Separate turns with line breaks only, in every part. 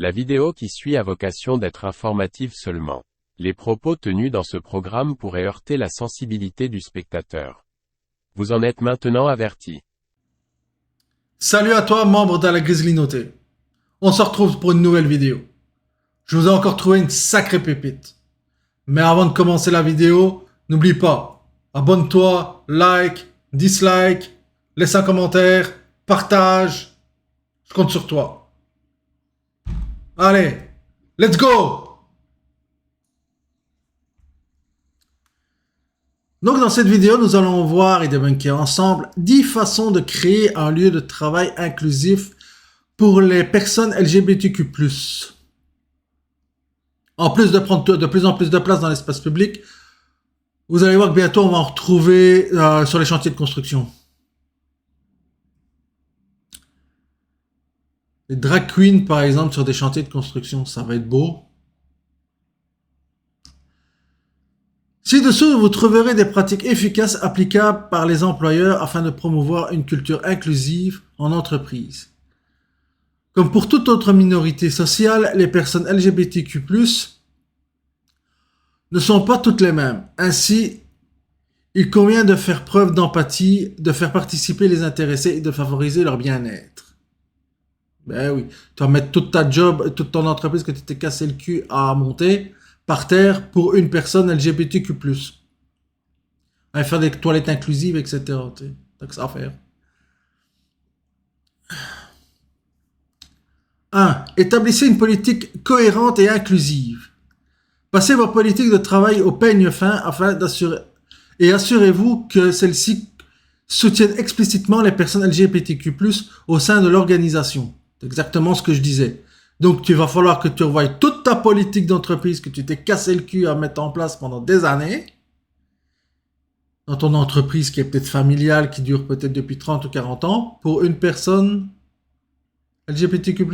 La vidéo qui suit a vocation d'être informative seulement. Les propos tenus dans ce programme pourraient heurter la sensibilité du spectateur. Vous en êtes maintenant averti.
Salut à toi, membre de la Grizzly. On se retrouve pour une nouvelle vidéo. Je vous ai encore trouvé une sacrée pépite. Mais avant de commencer la vidéo, n'oublie pas, abonne-toi, like, dislike, laisse un commentaire, partage. Je compte sur toi. Allez, let's go! Donc dans cette vidéo, nous allons voir et débunker ensemble 10 façons de créer un lieu de travail inclusif pour les personnes LGBTQ+. En plus de prendre de plus en plus de place dans l'espace public, vous allez voir que bientôt on va en retrouver sur les chantiers de construction. Les drag queens par exemple sur des chantiers de construction, ça va être beau. Ci-dessous, vous trouverez des pratiques efficaces applicables par les employeurs afin de promouvoir une culture inclusive en entreprise. Comme pour toute autre minorité sociale, les personnes LGBTQ+, ne sont pas toutes les mêmes. Ainsi, il convient de faire preuve d'empathie, de faire participer les intéressés et de favoriser leur bien-être. Ben oui, tu vas mettre toute ta job, toute ton entreprise que tu t'es cassé le cul à monter par terre pour une personne LGBTQ+. À faire des toilettes inclusives, etc. T'as que ça à faire. 1. Établissez une politique cohérente et inclusive. Passez vos politiques de travail au peigne fin afin d'assurer et assurez-vous que celles-ci soutiennent explicitement les personnes LGBTQ+ au sein de l'organisation. C'est exactement ce que je disais. Donc, il va falloir que tu revoies toute ta politique d'entreprise que tu t'es cassé le cul à mettre en place pendant des années. Dans ton entreprise qui est peut-être familiale, qui dure peut-être depuis 30 ou 40 ans, pour une personne LGBTQ+.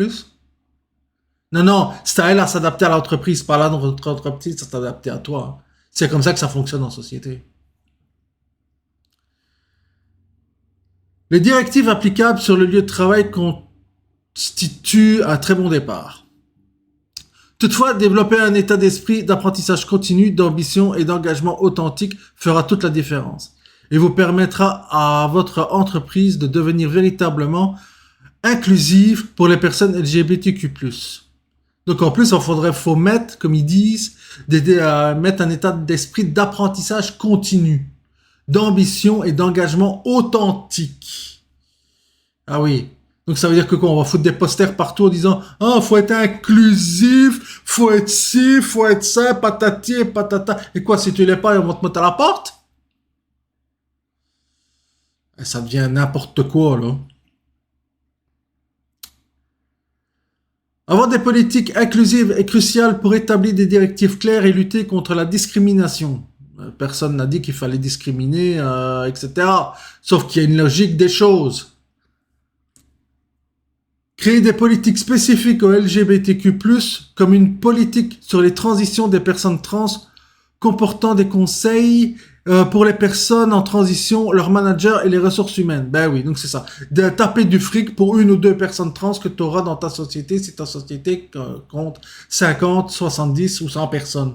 Non, c'est à elle à s'adapter à l'entreprise, pas là dans votre entreprise, à s'adapter à toi. C'est comme ça que ça fonctionne en société. Les directives applicables sur le lieu de travail constituent un très bon départ. Toutefois, développer un état d'esprit d'apprentissage continu, d'ambition et d'engagement authentique fera toute la différence et vous permettra à votre entreprise de devenir véritablement inclusive pour les personnes LGBTQ+. Donc en plus, faut mettre, comme ils disent, mettre un état d'esprit d'apprentissage continu, d'ambition et d'engagement authentique. Ah oui. Donc ça veut dire que quoi? On va foutre des posters partout en disant « Ah, faut être inclusif, faut être ci, faut être ça, patati et patata. » Et quoi, si tu l'es pas, on va te mettre à la porte? Et ça devient n'importe quoi, là. Avoir des politiques inclusives est crucial pour établir des directives claires et lutter contre la discrimination. Personne n'a dit qu'il fallait discriminer, etc. Sauf qu'il y a une logique des choses. Créer des politiques spécifiques aux LGBTQ+, comme une politique sur les transitions des personnes trans, comportant des conseils pour les personnes en transition, leurs managers et les ressources humaines. Ben oui, donc c'est ça. De taper du fric pour une ou deux personnes trans que tu auras dans ta société si ta société compte 50, 70 ou 100 personnes.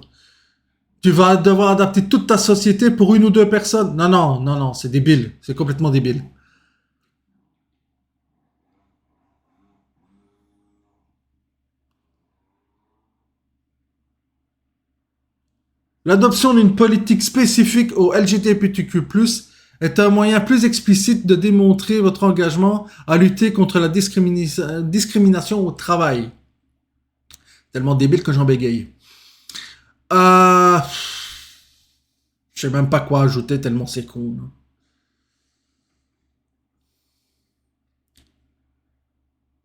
Tu vas devoir adapter toute ta société pour une ou deux personnes. Non, c'est débile. C'est complètement débile. L'adoption d'une politique spécifique aux LGBTQ+, est un moyen plus explicite de démontrer votre engagement à lutter contre la discrimination au travail. Tellement débile que j'en bégaye. Je sais même pas quoi ajouter tellement c'est con.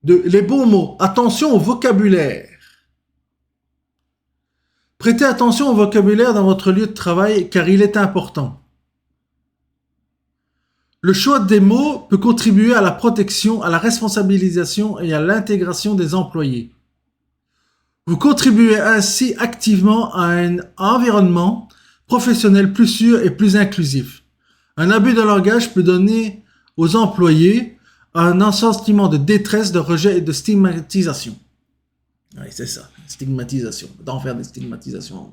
Les bons mots. Attention au vocabulaire. Prêtez attention au vocabulaire dans votre lieu de travail car il est important. Le choix des mots peut contribuer à la protection, à la responsabilisation et à l'intégration des employés. Vous contribuez ainsi activement à un environnement professionnel plus sûr et plus inclusif. Un abus de langage peut donner aux employés un sentiment de détresse, de rejet et de stigmatisation. Ouais, c'est ça, stigmatisation. D'en faire des stigmatisations.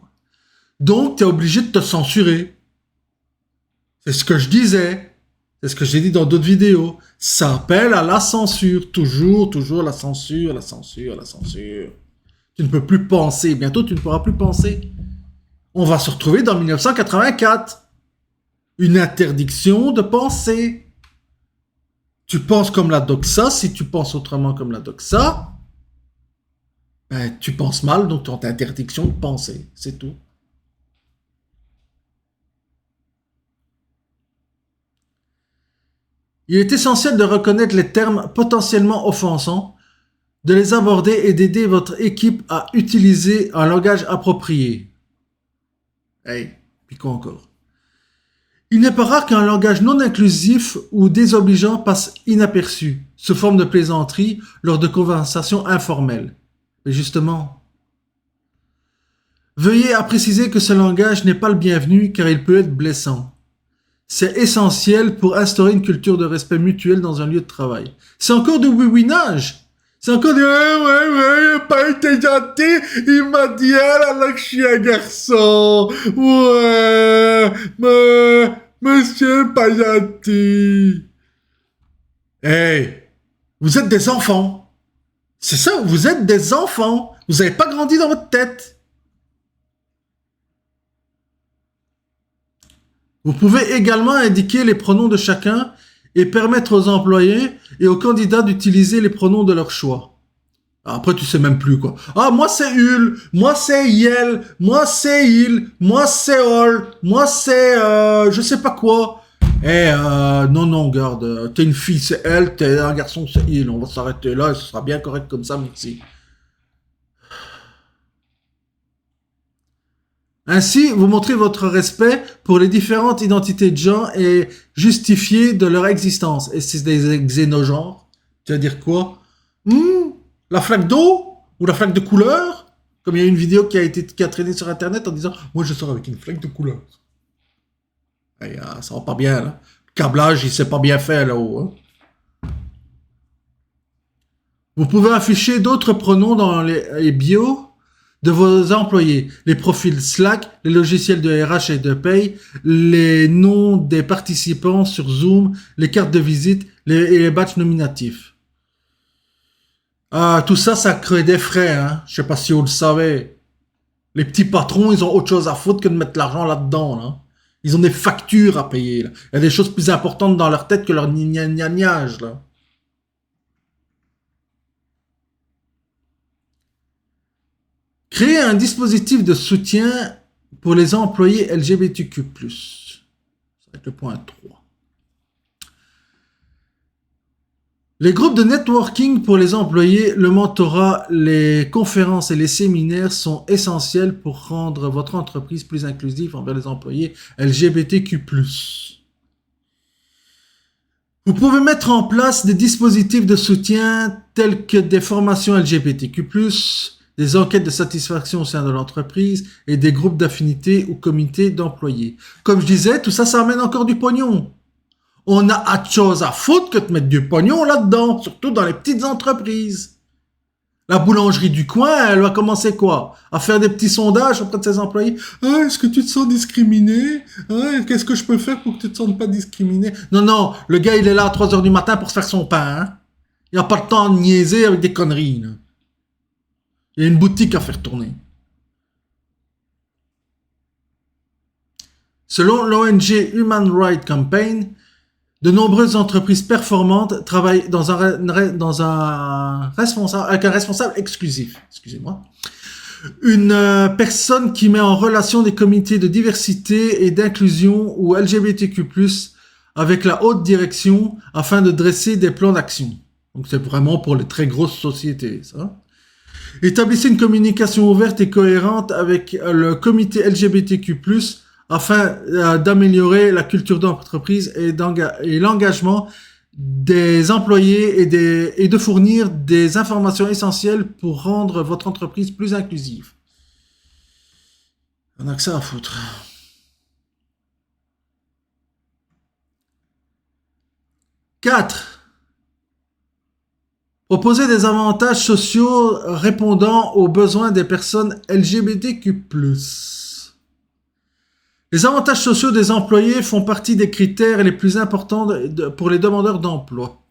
Donc, tu es obligé de te censurer. C'est ce que je disais. C'est ce que j'ai dit dans d'autres vidéos. Ça appelle à la censure. Toujours la censure, la censure, la censure. Tu ne peux plus penser. Bientôt, tu ne pourras plus penser. On va se retrouver dans 1984. Une interdiction de penser. Tu penses comme la doxa. Si tu penses autrement comme la doxa, ben, tu penses mal, donc tu as interdiction de penser. C'est tout. Il est essentiel de reconnaître les termes potentiellement offensants, de les aborder et d'aider votre équipe à utiliser un langage approprié. Hey, puis quoi encore? Il n'est pas rare qu'un langage non inclusif ou désobligeant passe inaperçu, sous forme de plaisanterie lors de conversations informelles. Mais justement, veuillez à préciser que ce langage n'est pas le bienvenu car il peut être blessant. C'est essentiel pour instaurer une culture de respect mutuel dans un lieu de travail. C'est encore du oui-winage. C'est encore du ouais, il a pas été gentil, il m'a dit alors que je suis un garçon. Ouais, mais monsieur pas gentil. Hey, vous êtes des enfants. C'est ça, vous êtes des enfants. Vous n'avez pas grandi dans votre tête. Vous pouvez également indiquer les pronoms de chacun et permettre aux employés et aux candidats d'utiliser les pronoms de leur choix. Après, tu sais même plus quoi. Ah, moi c'est Ul, moi c'est Yel, moi c'est Il, moi c'est Ol, moi c'est je sais pas quoi. Non, garde, t'es une fille, c'est elle, t'es un garçon, c'est Il. On va s'arrêter là et ce sera bien correct comme ça, merci. Ainsi, vous montrez votre respect pour les différentes identités de genre et justifiez de leur existence. Et c'est des xénogenres. Tu vas dire quoi? La flaque d'eau? Ou la flaque de couleur? Comme il y a une vidéo qui a traîné sur internet en disant moi je sors avec une flaque de couleur. Et, ça va pas bien là. Le câblage il s'est pas bien fait là-haut. Hein. Vous pouvez afficher d'autres pronoms dans les bios de vos employés, les profils Slack, les logiciels de RH et de paye, les noms des participants sur Zoom, les cartes de visite et les badges nominatifs. Ah, tout ça, ça crée des frais, hein. Je sais pas si vous le savez. Les petits patrons, ils ont autre chose à foutre que de mettre l'argent là-dedans, là. Ils ont des factures à payer, là. Il y a des choses plus importantes dans leur tête que leur gnagnage, là. Créer un dispositif de soutien pour les employés LGBTQ+. Ça va être le point 3. Les groupes de networking pour les employés, le mentorat, les conférences et les séminaires sont essentiels pour rendre votre entreprise plus inclusive envers les employés LGBTQ+. Vous pouvez mettre en place des dispositifs de soutien tels que des formations LGBTQ+, des enquêtes de satisfaction au sein de l'entreprise et des groupes d'affinité ou comités d'employés. Comme je disais, tout ça, ça amène encore du pognon. On a autre chose à foutre que de mettre du pognon là-dedans, surtout dans les petites entreprises. La boulangerie du coin, elle va commencer quoi? À faire des petits sondages auprès de ses employés. Ah, est-ce que tu te sens discriminé? Ah, qu'est-ce que je peux faire pour que tu te sentes pas discriminé? Non, le gars, il est là à 3h du matin pour se faire son pain. Hein? Il n'a pas le temps de niaiser avec des conneries. Là. Il y a une boutique à faire tourner. Selon l'ONG Human Rights Campaign, de nombreuses entreprises performantes travaillent avec un responsable exclusif. Excusez-moi. Une personne qui met en relation des comités de diversité et d'inclusion ou LGBTQ+, avec la haute direction afin de dresser des plans d'action. Donc c'est vraiment pour les très grosses sociétés, ça. Établissez une communication ouverte et cohérente avec le comité LGBTQ+, afin d'améliorer la culture d'entreprise et l'engagement des employés et de fournir des informations essentielles pour rendre votre entreprise plus inclusive. On a que ça à foutre. 4. Proposer des avantages sociaux répondant aux besoins des personnes LGBTQ+. Les avantages sociaux des employés font partie des critères les plus importants pour les demandeurs d'emploi.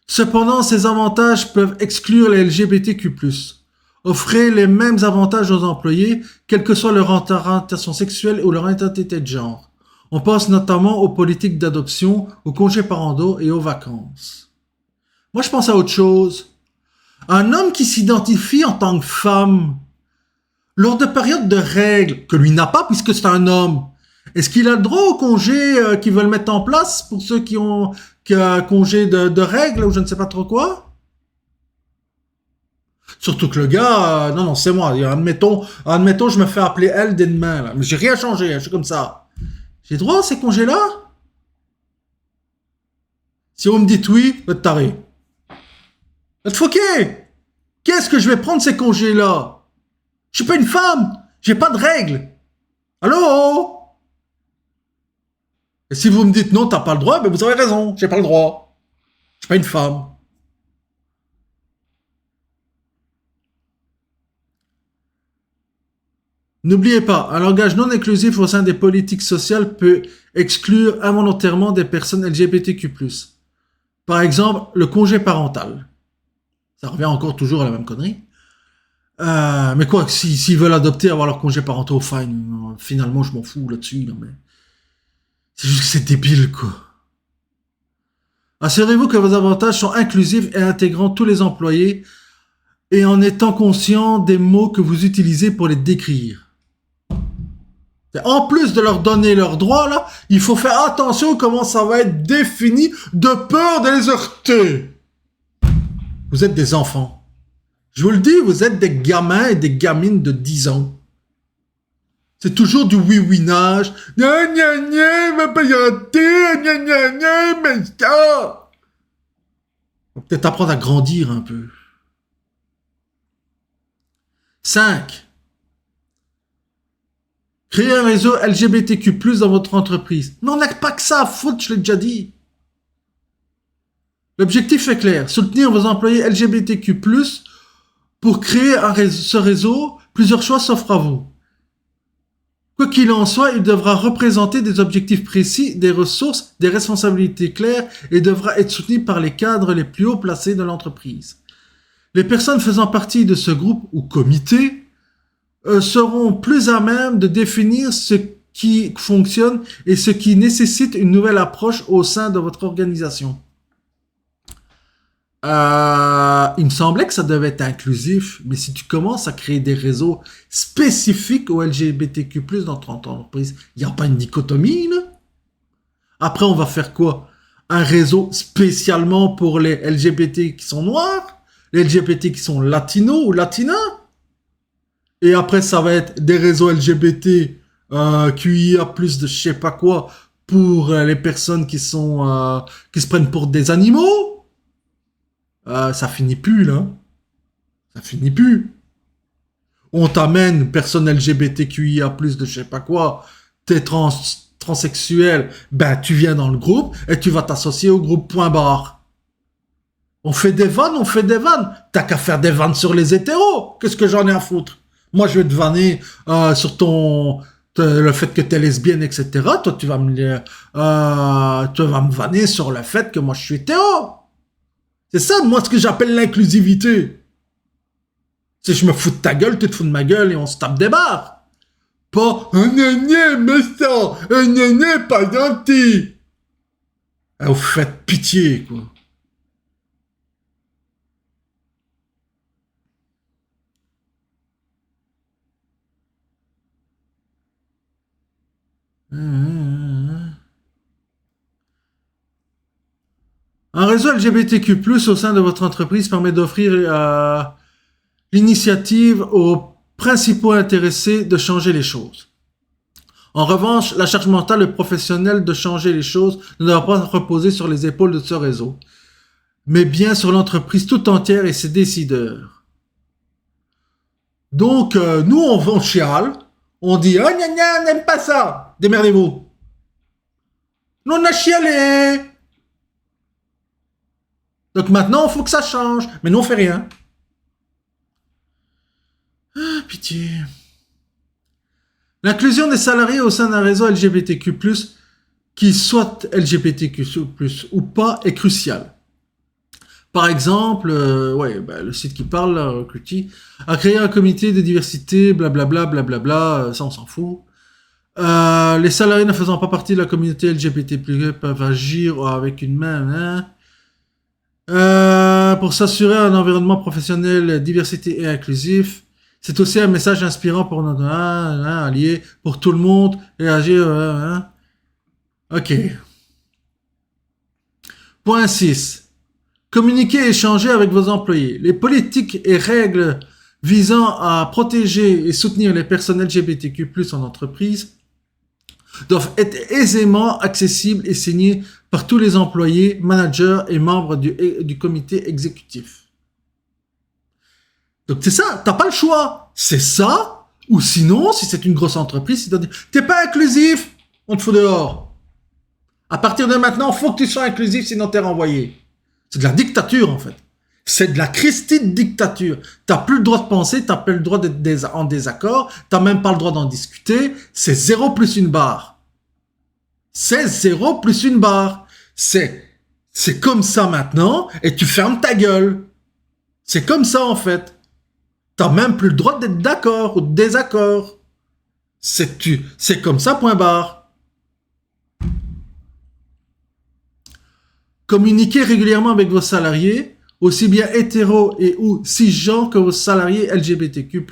Cependant, ces avantages peuvent exclure les LGBTQ+. Offrez les mêmes avantages aux employés, quelle que soit leur orientation sexuelle ou leur identité de genre. On pense notamment aux politiques d'adoption, aux congés parentaux et aux vacances. Moi, je pense à autre chose. Un homme qui s'identifie en tant que femme, lors de périodes de règles, que lui n'a pas puisque c'est un homme, est-ce qu'il a le droit au congé qu'ils veulent mettre en place pour ceux qui ont un congé de règles ou je ne sais pas trop quoi? Surtout que le gars, non, c'est moi. Admettons, je me fais appeler elle dès demain, là. Mais j'ai rien changé, je suis comme ça. J'ai droit à ces congés-là? Si vous me dites oui, vous êtes taré. Vous êtes foqué. Qu'est-ce que je vais prendre ces congés-là? Je suis pas une femme. J'ai pas de règles. Allô? Et si vous me dites non, t'as pas le droit, ben vous avez raison. J'ai pas le droit. Je suis pas une femme. N'oubliez pas, un langage non inclusif au sein des politiques sociales peut exclure involontairement des personnes LGBTQ+. Par exemple, le congé parental. Ça revient encore toujours à la même connerie. Mais quoi, s'ils veulent adopter, avoir leur congé parentaux, fine. Finalement, je m'en fous là-dessus. Là, mais c'est juste que c'est débile, quoi. Assurez-vous que vos avantages sont inclusifs et intégrant tous les employés et en étant conscient des mots que vous utilisez pour les décrire. En plus de leur donner leurs droits, là, il faut faire attention comment ça va être défini de peur de les heurter. Vous êtes des enfants. Je vous le dis, vous êtes des gamins et des gamines de 10 ans. C'est toujours du oui-ouinage. Gna gna gna, va pas y arrêter, gna gna gna, mais ça. Faut peut-être apprendre à grandir un peu. 5. Créer un réseau LGBTQ+, dans votre entreprise. Mais on n'a pas que ça à foutre, je l'ai déjà dit. L'objectif est clair, soutenir vos employés LGBTQ+, pour créer ce réseau, plusieurs choix s'offrent à vous. Quoi qu'il en soit, il devra représenter des objectifs précis, des ressources, des responsabilités claires et devra être soutenu par les cadres les plus haut placés de l'entreprise. Les personnes faisant partie de ce groupe ou comité seront plus à même de définir ce qui fonctionne et ce qui nécessite une nouvelle approche au sein de votre organisation. Il me semblait que ça devait être inclusif, mais si tu commences à créer des réseaux spécifiques aux LGBTQ+, dans ton entreprise, il n'y a pas une dichotomie, là? Après, on va faire quoi? Un réseau spécialement pour les LGBT qui sont noirs, les LGBT qui sont latinos ou latinas, et après, ça va être des réseaux LGBT QIA+, de je sais pas quoi, pour les personnes qui sont qui se prennent pour des animaux. Ça finit plus, là. Ça finit plus. On t'amène personne LGBTQIA+, de je sais pas quoi, t'es transsexuel, ben tu viens dans le groupe et tu vas t'associer au groupe point barre. On fait des vannes. T'as qu'à faire des vannes sur les hétéros. Qu'est-ce que j'en ai à foutre? Moi, je vais te vanner sur le fait que t'es lesbienne, etc. Toi, tu vas me vanner sur le fait que moi, je suis hétéro. C'est ça, moi, ce que j'appelle l'inclusivité. C'est je me fous de ta gueule, tu te fous de ma gueule et on se tape des barres. Pas un néné méchant, un néné pas gentil. Vous faites pitié, quoi. Un réseau LGBTQ+, au sein de votre entreprise permet d'offrir l'initiative aux principaux intéressés de changer les choses. En revanche, la charge mentale et professionnelle de changer les choses ne doit pas reposer sur les épaules de ce réseau, mais bien sur l'entreprise tout entière et ses décideurs. Donc, nous, on chiale, on dit « Oh, gna gna, on n'aime pas ça, démerdez-vous ». Nous, on a chialé. Donc maintenant, il faut que ça change. Mais nous, on fait rien. Ah, pitié. L'inclusion des salariés au sein d'un réseau LGBTQ+, qui soit LGBTQ+, ou pas, est cruciale. Par exemple, le site qui parle, là, Recruity, a créé un comité de diversité, blablabla, blablabla, ça on s'en fout. Les salariés ne faisant pas partie de la communauté LGBT+, peuvent agir avec une main, pour s'assurer un environnement professionnel diversité et inclusif. C'est aussi un message inspirant pour notre allié, pour tout le monde, et agir. Ok. Point 6. Communiquer et échanger avec vos employés. Les politiques et règles visant à protéger et soutenir les personnes LGBTQ+, en entreprise doivent être aisément accessibles et signées par tous les employés, managers et membres du comité exécutif. Donc c'est ça, t'as pas le choix. C'est ça, ou sinon, si c'est une grosse entreprise, ils doivent dire, t'es pas inclusif, on te fout dehors. À partir de maintenant, faut que tu sois inclusif, sinon t'es renvoyé. C'est de la dictature, en fait. C'est de la Christine dictature. T'as plus le droit de penser, t'as plus le droit d'être en désaccord, t'as même pas le droit d'en discuter. C'est 0 plus une barre. C'est 0 plus une barre. C'est comme ça maintenant, et tu fermes ta gueule. C'est comme ça, en fait. T'as même plus le droit d'être d'accord ou de désaccord. C'est comme ça, point barre. Communiquez régulièrement avec vos salariés, aussi bien hétéros et ou cisgenres que vos salariés LGBTQ+,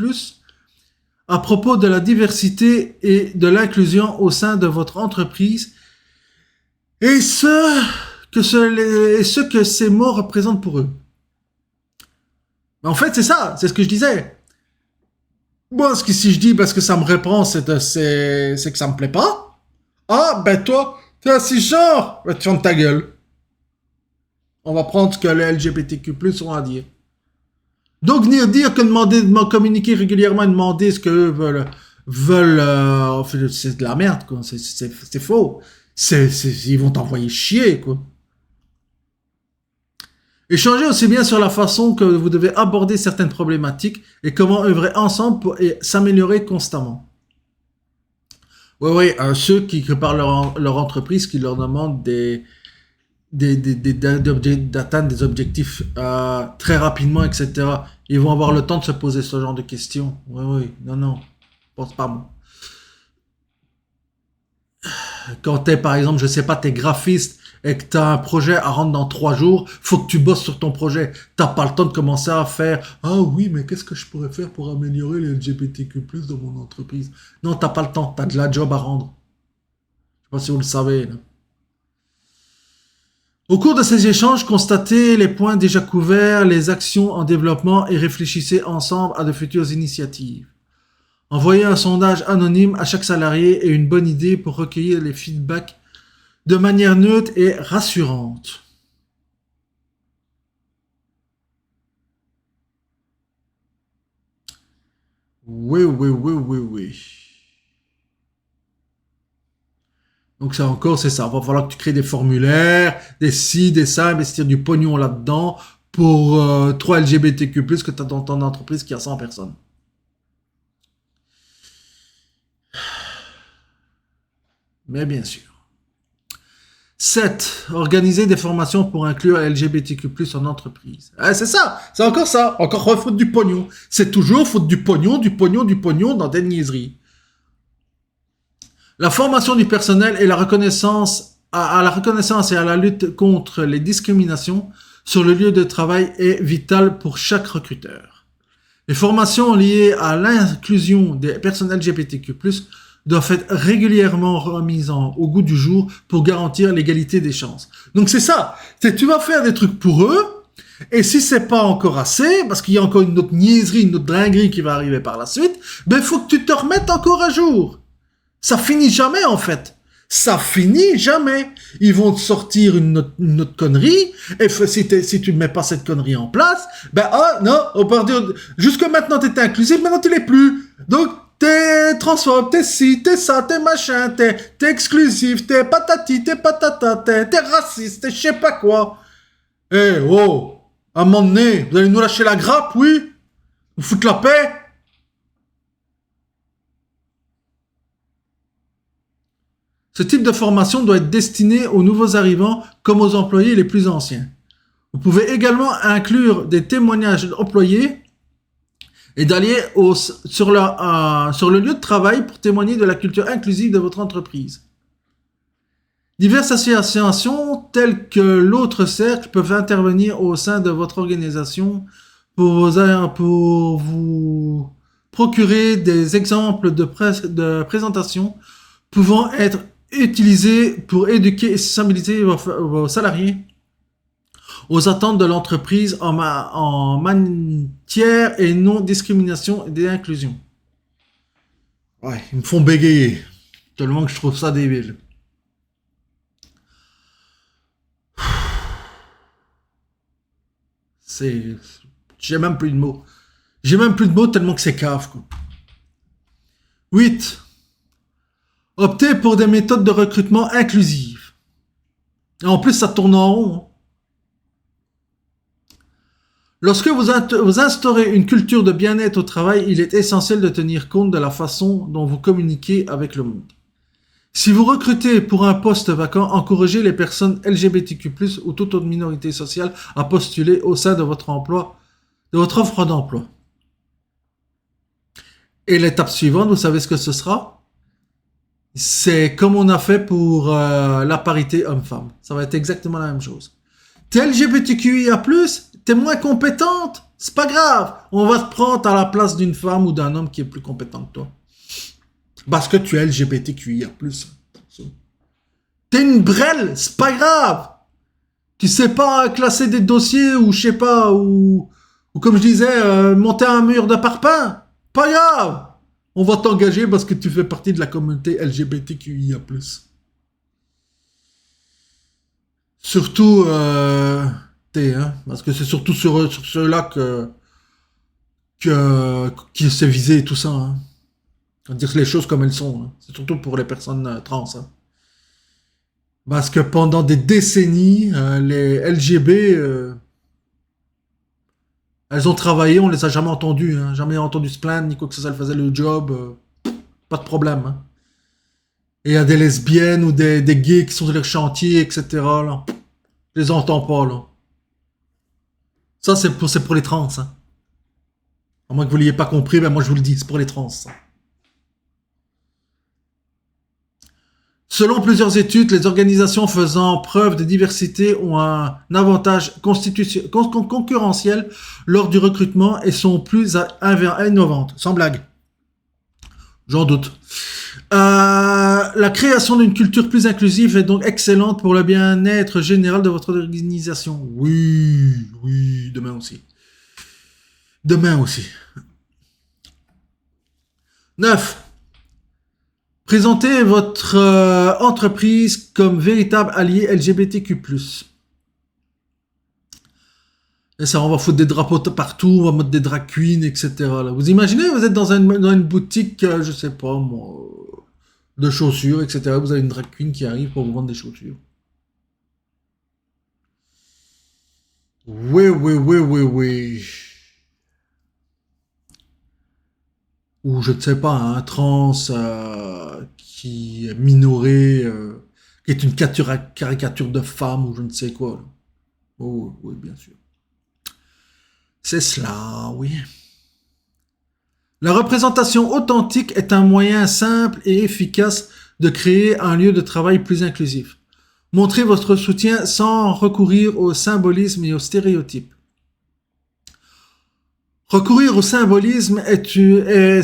à propos de la diversité et de l'inclusion au sein de votre entreprise et ce que ces mots représentent pour eux. En fait, c'est ça, c'est ce que je disais. Moi, si je dis parce que ça me répond, c'est que ça me plaît pas. Ah, ben toi, t'es un cisgenre, ben tu fermes ta gueule. On va prendre ce que les LGBTQ+, ont à dire. Donc, venir dire que de communiquer régulièrement et demander ce qu'eux veulent, c'est de la merde, quoi. C'est faux. Ils vont t'envoyer chier, quoi. Échangez aussi bien sur la façon que vous devez aborder certaines problématiques et comment œuvrer ensemble pour s'améliorer constamment. Oui, ceux qui préparent leur entreprise, qui leur demandent d'atteindre des objectifs très rapidement, etc. Ils vont avoir le temps de se poser ce genre de questions. Oui, non, pense pas moi. Quand t'es, par exemple, je sais pas, t'es graphiste et que t'as un projet à rendre dans 3 jours, faut que tu bosses sur ton projet. T'as pas le temps de commencer à faire « Ah oui, mais qu'est-ce que je pourrais faire pour améliorer les LGBTQ+, dans mon entreprise ?» Non, t'as pas le temps, t'as de la job à rendre. Je sais pas si vous le savez, là. Au cours de ces échanges, constatez les points déjà couverts, les actions en développement et réfléchissez ensemble à de futures initiatives. Envoyez un sondage anonyme à chaque salarié et une bonne idée pour recueillir les feedbacks de manière neutre et rassurante. Oui. Donc ça encore, c'est ça. Il va falloir que tu crées des formulaires, des ci, des ça, investir du pognon là-dedans pour 3 LGBTQ+, que tu as dans ton entreprise qui a 100 personnes. Mais bien sûr. 7. Organiser des formations pour inclure LGBTQ+, en entreprise. C'est ça. C'est encore ça. Encore faute du pognon. C'est toujours faute du pognon dans des niaiseries. La formation du personnel et la reconnaissance à la reconnaissance et à la lutte contre les discriminations sur le lieu de travail est vitale pour chaque recruteur. Les formations liées à l'inclusion des personnes LGBTQ+, doivent être régulièrement remises au goût du jour pour garantir l'égalité des chances. Donc c'est ça. Tu vas faire des trucs pour eux, et si c'est pas encore assez, parce qu'il y a encore une autre niaiserie, une autre dinguerie qui va arriver par la suite, ben faut que tu te remettes encore à jour. Ça finit jamais, en fait. Ça finit jamais. Ils vont te sortir une autre connerie, et si tu ne mets pas cette connerie en place, jusque maintenant t'étais inclusif, maintenant tu l'es plus. Donc, t'es transphobe, t'es ci, t'es ça, t'es machin, t'es exclusif, t'es patati, t'es patata, t'es raciste, t'es je sais pas quoi. Eh, oh, à un moment donné, vous allez nous lâcher la grappe, oui? Vous foutre la paix? Ce type de formation doit être destiné aux nouveaux arrivants comme aux employés les plus anciens. Vous pouvez également inclure des témoignages d'employés et d'aller sur le lieu de travail pour témoigner de la culture inclusive de votre entreprise. Diverses associations telles que l'autre cercle peuvent intervenir au sein de votre organisation pour vous procurer des exemples de présentations pouvant être utilisés pour éduquer et sensibiliser vos salariés aux attentes de l'entreprise en matière et non-discrimination et d'inclusion. Ouais, ils me font bégayer, tellement que je trouve ça débile. C'est... J'ai même plus de mots. J'ai même plus de mots tellement que c'est cave, quoi. 8. Optez pour des méthodes de recrutement inclusives. Et en plus, ça tourne en rond. Hein. Lorsque vous instaurez une culture de bien-être au travail, il est essentiel de tenir compte de la façon dont vous communiquez avec le monde. Si vous recrutez pour un poste vacant, encouragez les personnes LGBTQ+, ou toute autre minorité sociale à postuler au sein de votre offre d'emploi. Et l'étape suivante, vous savez ce que ce sera? C'est comme on a fait pour la parité homme-femme. Ça va être exactement la même chose. T'es LGBTQIA+, t'es moins compétente, c'est pas grave. On va te prendre à la place d'une femme ou d'un homme qui est plus compétent que toi. Parce que tu es LGBTQIA+. T'es une brêle, c'est pas grave. Tu sais pas classer des dossiers ou je sais pas, ou comme je disais, monter un mur de parpaing. Pas grave. On va t'engager parce que tu fais partie de la communauté LGBTQIA+. Surtout, hein, parce que c'est surtout sur ceux-là qui s'est visé et tout ça. Hein. On va dire les choses comme elles sont. Hein. C'est surtout pour les personnes trans. Hein. Parce que pendant des décennies, les LGB, elles ont travaillé, on les a jamais entendues. Hein. Jamais entendu se plaindre, ni quoi que ce soit, elles faisaient le job. Pas de problème. Hein. Et il y a des lesbiennes ou des gays qui sont sur les chantiers, etc. Là. Je les entends pas, là. Ça, c'est pour les trans. Hein. À moins que vous l'ayez pas compris, ben moi je vous le dis, c'est pour les trans. Ça. Selon plusieurs études, les organisations faisant preuve de diversité ont un avantage concurrentiel lors du recrutement et sont plus innovantes. Sans blague. J'en doute. La création d'une culture plus inclusive est donc excellente pour le bien-être général de votre organisation. Oui, demain aussi. Demain aussi. 9. Présentez votre entreprise comme véritable allié LGBTQ+. Et ça, on va foutre des drapeaux partout, on va mettre des drag queens, etc. Là. Vous imaginez, vous êtes dans une boutique, je sais pas moi, de chaussures, etc. Vous avez une drag queen qui arrive pour vous vendre des chaussures. Oui. Ou je ne sais pas, un trans qui est minoré, qui est une caricature de femme ou je ne sais quoi. Là. Oh, oui, bien sûr. C'est cela, oui. La représentation authentique est un moyen simple et efficace de créer un lieu de travail plus inclusif. Montrez votre soutien sans recourir au symbolisme et aux stéréotypes. Recourir au symbolisme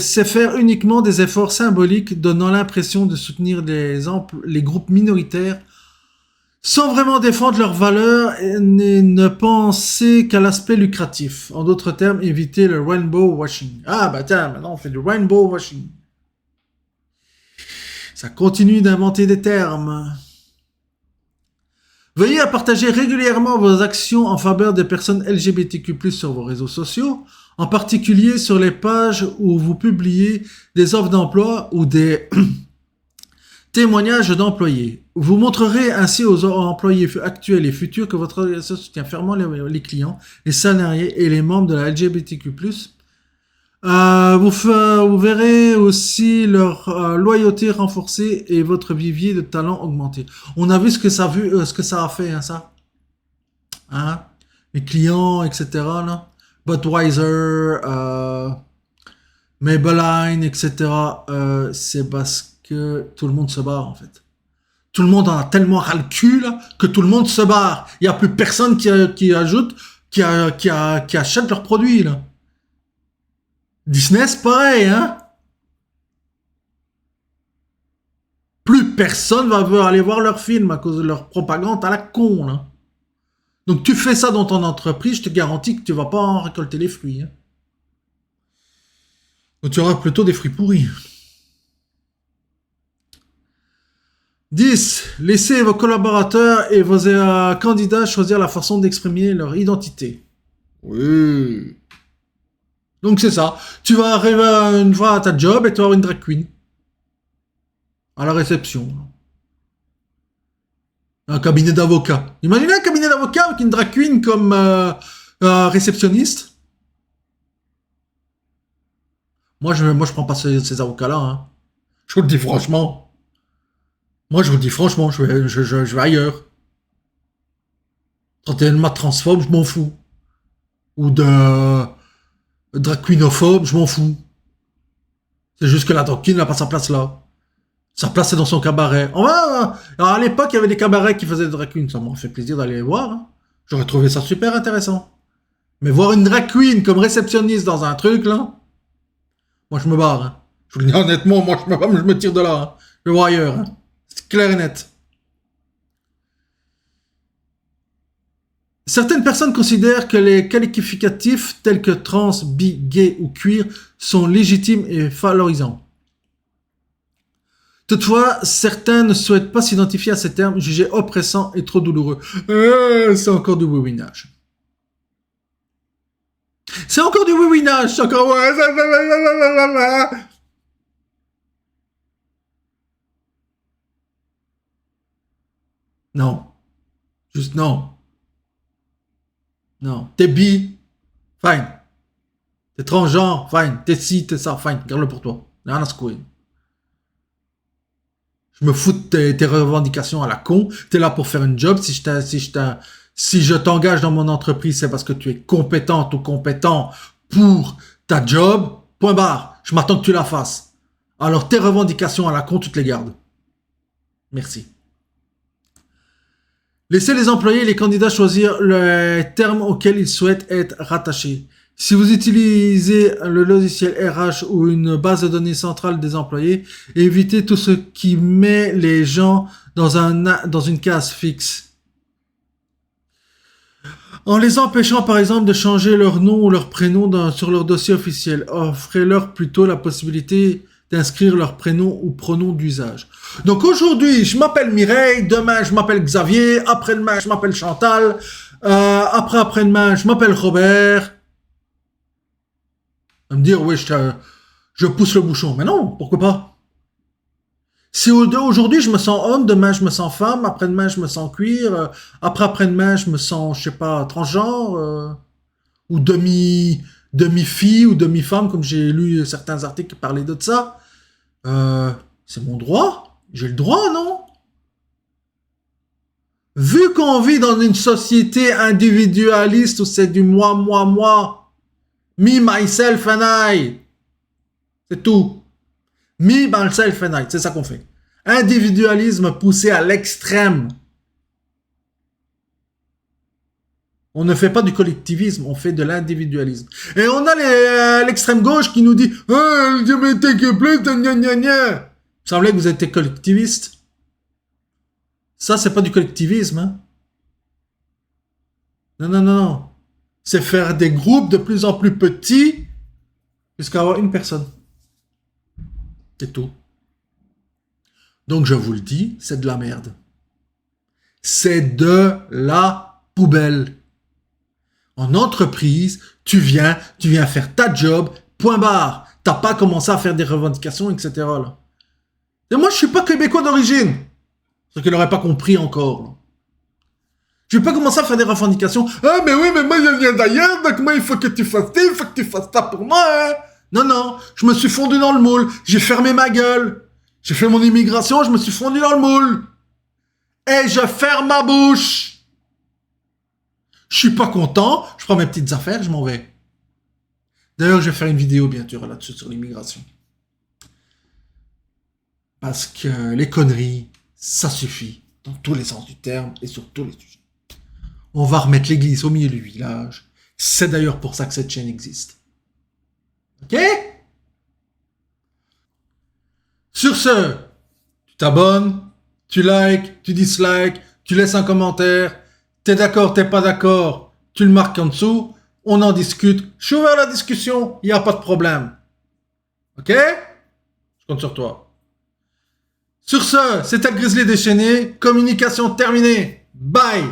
c'est faire uniquement des efforts symboliques donnant l'impression de soutenir les groupes minoritaires sans vraiment défendre leurs valeurs et ne penser qu'à l'aspect lucratif. En d'autres termes, éviter le rainbow washing. Ah bah tiens, maintenant on fait du rainbow washing. Ça continue d'inventer des termes. Veuillez à partager régulièrement vos actions en faveur des personnes LGBTQ+, sur vos réseaux sociaux, en particulier sur les pages où vous publiez des offres d'emploi ou des Témoignage d'employés. Vous montrerez ainsi aux employés actuels et futurs que votre organisation soutient fermement les clients, les salariés et les membres de la LGBTQ+. Vous verrez aussi leur loyauté renforcée et votre vivier de talents augmenter. On a vu ce que ça a fait, hein, ça. Hein? Les clients, etc. Là. Budweiser, Maybelline, etc. C'est parce que tout le monde se barre, en fait. Tout le monde en a tellement ras le cul là, que tout le monde se barre. Il n'y a plus personne qui achète leurs produits, là. Disney, c'est pareil, hein. Plus personne va aller voir leurs films à cause de leur propagande à la con, là. Donc tu fais ça dans ton entreprise, je te garantis que tu vas pas en récolter les fruits. Hein. Donc tu auras plutôt des fruits pourris. 10. Laissez vos collaborateurs et vos candidats choisir la façon d'exprimer leur identité. Oui. Donc c'est ça. Tu vas arriver une fois à ta job et tu vas avoir une drag queen. À la réception. Un cabinet d'avocats. Imaginez un cabinet d'avocats avec une drag queen comme réceptionniste. Moi je prends pas ces avocats-là. Hein. Je vous le dis franchement. Moi je vous le dis franchement, je vais ailleurs. Quand t'es une mat transphobe, je m'en fous. Ou de drag queenophobe, je m'en fous. C'est juste que la drag queen n'a pas sa place là. Sa place c'est dans son cabaret. Alors, à l'époque, il y avait des cabarets qui faisaient des drag queens. Ça m'a fait plaisir d'aller les voir. Hein. J'aurais trouvé ça super intéressant. Mais voir une drag queen comme réceptionniste dans un truc là, moi je me barre. Hein. Je vous le dis honnêtement, moi je me tire de là. Hein. Je vais voir ailleurs. Hein. C'est clair et net. Certaines personnes considèrent que les qualificatifs tels que trans, bi, gay ou queer sont légitimes et valorisants. Toutefois, certains ne souhaitent pas s'identifier à ces termes jugés oppressants et trop douloureux. C'est encore du oui-winage. C'est encore du oui-winage. C'est encore... Non. Juste non. Non. T'es bi. Fine. T'es transgenre. Fine. T'es ci, t'es ça. Fine. Garde-le pour toi. Rien à secouer. Je me fous de tes revendications à la con. T'es là pour faire une job. Si je t'engage dans mon entreprise, c'est parce que tu es compétente ou compétent pour ta job. Point barre. Je m'attends que tu la fasses. Alors tes revendications à la con, tu te les gardes. Merci. Laissez les employés et les candidats choisir les termes auxquels ils souhaitent être rattachés. Si vous utilisez le logiciel RH ou une base de données centrale des employés, évitez tout ce qui met les gens dans une case fixe. En les empêchant par exemple de changer leur nom ou leur prénom sur leur dossier officiel, offrez-leur plutôt la possibilité d'inscrire leur prénom ou pronom d'usage. Donc aujourd'hui, je m'appelle Mireille, demain je m'appelle Xavier, après-demain je m'appelle Chantal, après-demain je m'appelle Robert. À me dire, oui, je pousse le bouchon. Mais non, pourquoi pas? Si aujourd'hui je me sens homme, demain je me sens femme, après-demain je me sens queer, après-demain je me sens, je sais pas, transgenre, ou demi-fille ou demi-femme, comme j'ai lu certains articles qui parlaient de ça, c'est mon droit. J'ai le droit, non? Vu qu'on vit dans une société individualiste où c'est du moi, me, myself and I. C'est tout. Me, myself and I. C'est ça qu'on fait. Individualisme poussé à l'extrême. On ne fait pas du collectivisme, on fait de l'individualisme. Et on a l'extrême gauche qui nous dit « Ah, LGBTQ+, gna gna gna ». Il semblait que vous étiez collectiviste. Ça, c'est pas du collectivisme. Hein. Non. C'est faire des groupes de plus en plus petits jusqu'à avoir une personne. C'est tout. Donc, je vous le dis, c'est de la merde. C'est de la poubelle. En entreprise, tu viens faire ta job, point barre. T'as pas commencé à faire des revendications, etc. Là. Et moi, je suis pas québécois d'origine. C'est qu'il n'aurait pas compris encore. Là. Je vais pas commencer à faire des revendications. Ah, mais oui, mais moi, je viens d'ailleurs, donc moi, il faut que tu fasses ci, il faut que tu fasses ça pour moi. Hein. Non, non, je me suis fondu dans le moule. J'ai fermé ma gueule. J'ai fait mon immigration, je me suis fondu dans le moule. Et je ferme ma bouche. Je suis pas content, je prends mes petites affaires, je m'en vais. D'ailleurs, je vais faire une vidéo bientôt là-dessus sur l'immigration. Parce que les conneries, ça suffit, dans tous les sens du terme et sur tous les sujets. On va remettre l'église au milieu du village. C'est d'ailleurs pour ça que cette chaîne existe. Ok? Sur ce, tu t'abonnes, tu likes, tu dislikes, tu laisses un commentaire. T'es d'accord, t'es pas d'accord, tu le marques en dessous. On en discute. Je suis ouvert à la discussion, il n'y a pas de problème. Ok? Je compte sur toi. Sur ce, c'était Grizzly déchaîné. Communication terminée. Bye!